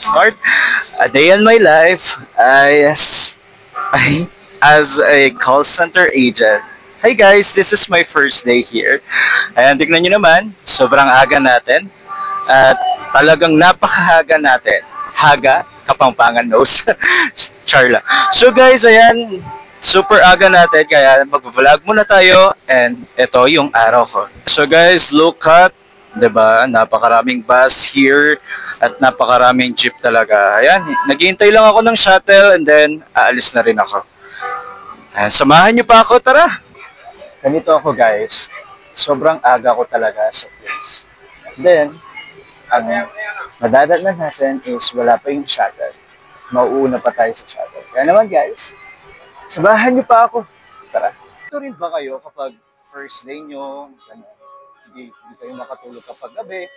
start a day in my life as a call center agent. Hi guys, this is my first day here. Ayan, tignan nyo naman, sobrang aga natin. At talagang napakahaga natin. Haga, Kapampangan knows. Charla. So guys, ayan, super aga natin kaya mag-vlog muna tayo and ito yung araw ko. So guys, look at, 'di ba? Napakaraming bus here at napakaraming jeep talaga. Ayan, naghihintay lang ako ng shuttle and then aalis na rin ako. Ayan, samahan niyo pa ako, tara. Ganito ako guys. Sobrang aga ko talaga sa place. And then, ang madadatnan natin is wala pa yung shuttle. Mauuna pa tayo sa shuttle. Kaya naman guys, samahan niyo pa ako. Tara. Ito rin ba kayo kapag first day nyo, hindi kayo makatulog kapag gabi,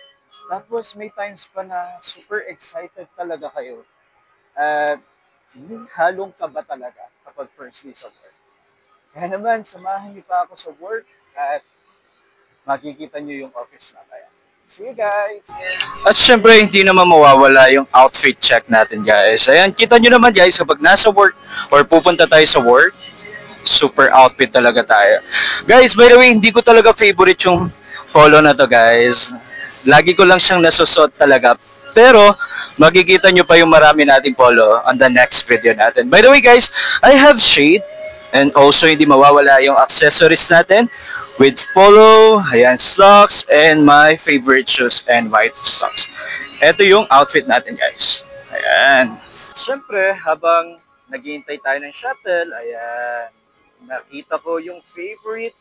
tapos may times pa na super excited talaga kayo. At halong kaba talaga kapag first day sa work. Kaya naman, samahan niyo pa ako sa work at makikita niyo yung office na kaya. See you guys! At syempre, hindi naman mawawala yung outfit check natin guys. Ayan, kita nyo naman guys, kapag nasa work or pupunta tayo sa work, super outfit talaga tayo. Guys, by the way, hindi ko talaga favorite yung polo na to guys. Lagi ko lang siyang nasusot talaga. Pero, makikita nyo pa yung marami nating polo on the next video natin. By the way guys, I have shade and also hindi mawawala yung accessories natin with polo, ayan, slacks, and my favorite shoes and white socks. Ito yung outfit natin guys. Ayan. Siyempre, habang naghihintay tayo ng shuttle, ayan, nakita ko yung favorite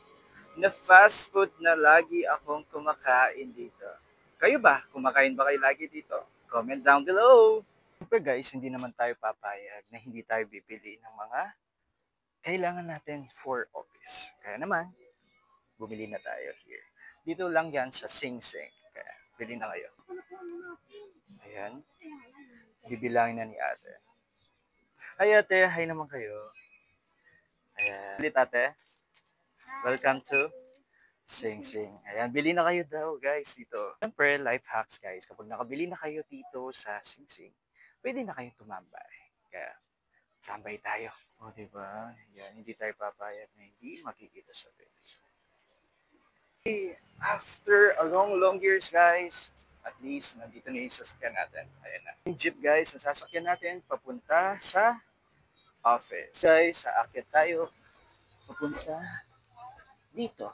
na fast food na lagi akong kumakain dito. Kayo ba? Kumakain ba kayo lagi dito? Comment down below. Siyempre guys, hindi naman tayo papayag na hindi tayo bibili ng mga kailangan natin for office. Kaya naman, bumili na tayo here. Dito lang yan sa Sing Sing. Kaya, bili na kayo. Ayan. Bibilangin na ni ate. Hi ate, hi naman kayo. Ayan. Ulit ate. Welcome to Sing Sing. Ayan, bili na kayo daw guys dito. Siyempre, life hacks guys. Kapag nakabili na kayo dito sa Sing Sing, pwede na kayong tumambay. Kaya, tambay tayo. O, diba? Yan, hindi tayo papayag na hindi makikita sa video. After a long years, guys, at least, nandito na yung sasakyan natin. Ayan na. Yung jeep, guys, ang sasakyan natin, papunta sa office. Guys, aakyat tayo, papunta dito.